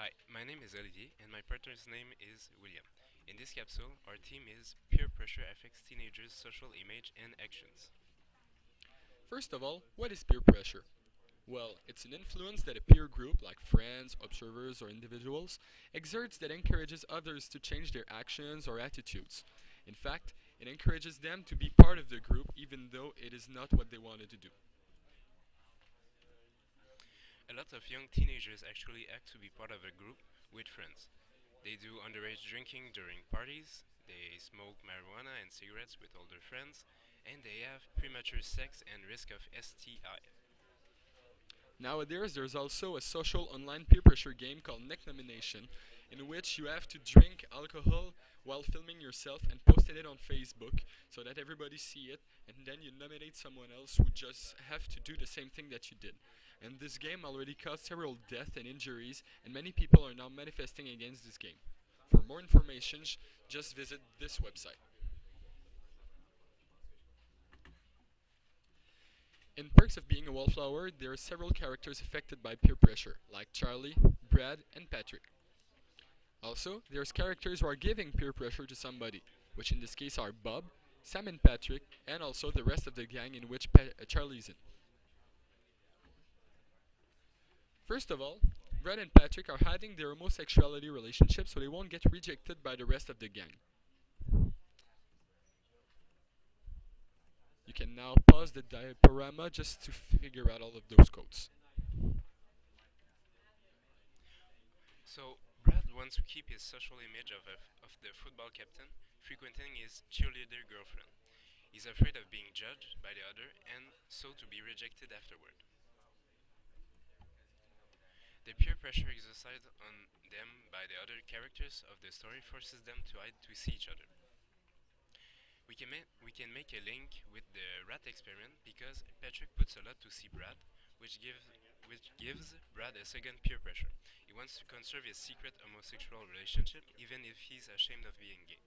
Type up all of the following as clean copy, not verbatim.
Hi, my name is Olivier, and my partner's name is William. In this capsule, our theme is peer pressure affects teenagers' social image and actions. First of all, what is peer pressure? Well, it's an influence that a peer group, like friends, observers, or individuals, exerts that encourages others to change their actions or attitudes. In fact, it encourages them to be part of the group even though it is not what they wanted to do. A lot of young teenagers actually act to be part of a group with friends. They do underage drinking during parties, they smoke marijuana and cigarettes with older friends, and they have premature sex and risk of STI. Nowadays, there's also a social online peer pressure game called Neck Nomination, in which you have to drink alcohol while filming yourself and posting it on Facebook so that everybody see it, and then you nominate someone else who just have to do the same thing that you did. And this game already caused several deaths and injuries, and many people are now manifesting against this game. For more information, just visit this website. In Perks of Being a Wallflower, there are several characters affected by peer pressure, like Charlie, Brad, and Patrick. Also, there's characters who are giving peer pressure to somebody, which in this case are Bob, Sam and Patrick, and also the rest of the gang in which Charlie's in. First of all, Brad and Patrick are hiding their homosexuality relationship so they won't get rejected by the rest of the gang. You can now pause the diaporama just to figure out all of those codes. So, Brad wants to keep his social image of the football captain, frequenting his cheerleader girlfriend. He's afraid of being judged by the other and so to be rejected afterward. The peer pressure exercised on them by the other characters of the story forces them to hide to see each other. We can make a link with the rat experiment because Patrick puts a lot to see Brad, which gives Brad a second peer pressure. He wants to conserve his secret homosexual relationship even if he's ashamed of being gay.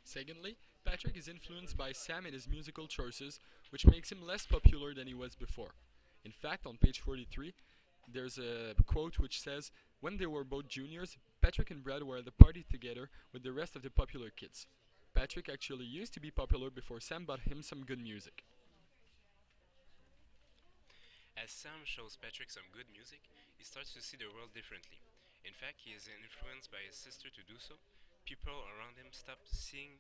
Secondly, Patrick is influenced by Sam and his musical choices, which makes him less popular than he was before. In fact, on page 43, there's a quote which says, "When they were both juniors, Patrick and Brad were at the party together with the rest of the popular kids. Patrick actually used to be popular before Sam bought him some good music." As Sam shows Patrick some good music, he starts to see the world differently. In fact, he is influenced by his sister to do so. People around him stop seeing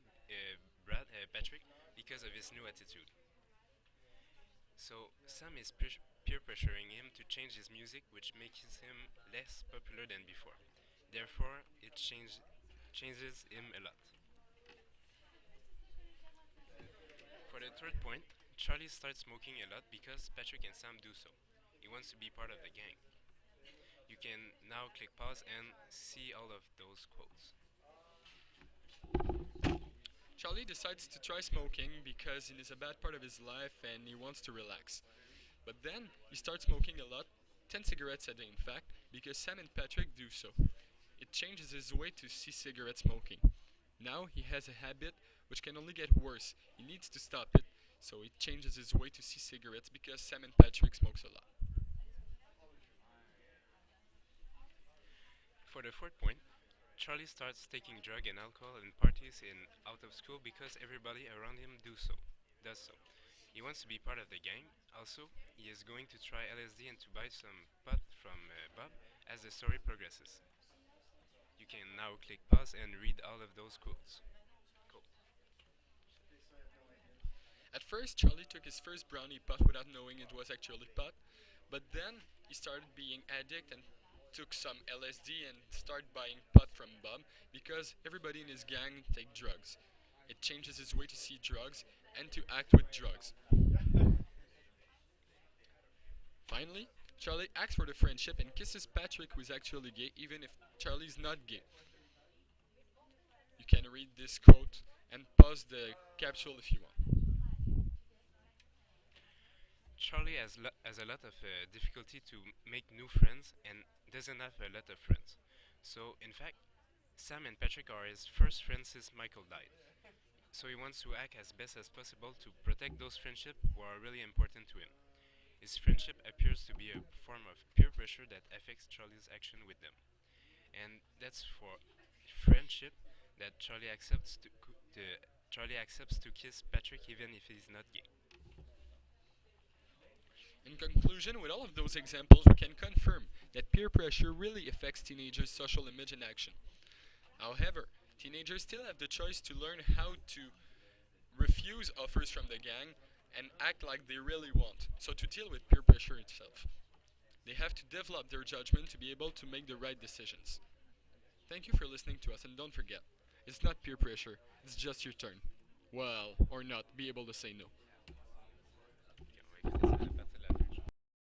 Patrick because of his new attitude. So Sam is peer pressuring him to change his music, which makes him less popular than before. Therefore, changes him a lot. For the third point, Charlie starts smoking a lot because Patrick and Sam do so. He wants to be part of the gang. You can now click pause and see all of those quotes. Charlie decides to try smoking because it is a bad part of his life and he wants to relax. But then he starts smoking a lot, 10 cigarettes a day in fact, because Sam and Patrick do so. It changes his way to see cigarette smoking. Now he has a habit which can only get worse. He needs to stop it, so he changes his way to see cigarettes because Sam and Patrick smokes a lot. For the fourth point, Charlie starts taking drug and alcohol in parties in out of school because everybody around him does so. He wants to be part of the gang. Also, he is going to try LSD and to buy some pot from Bob as the story progresses. You can now click pause and read all of those quotes. Cool. At first, Charlie took his first brownie pot without knowing it was actually pot, but then he started being addict and took some LSD and started buying pot from Bob because everybody in his gang take drugs. It changes his way to see drugs and to act with drugs. Finally, Charlie asks for the friendship and kisses Patrick, who is actually gay, even if Charlie's not gay. You can read this quote and pause the capsule if you want. Charlie has a lot of difficulty to make new friends and doesn't have a lot of friends. So, in fact, Sam and Patrick are his first friends since Michael died. So he wants to act as best as possible to protect those friendships who are really important to him. His friendship appears to be a form of peer pressure that affects Charlie's action with them. And that's for friendship that Charlie accepts to kiss Patrick even if he's not gay. In conclusion, with all of those examples, we can confirm that peer pressure really affects teenagers' social image and action. However, teenagers still have the choice to learn how to refuse offers from the gang and act like they really want. So, to deal with peer pressure itself, they have to develop their judgment to be able to make the right decisions. Thank you for listening to us, and don't forget, it's not peer pressure, it's just your turn. Well, or not, be able to say no.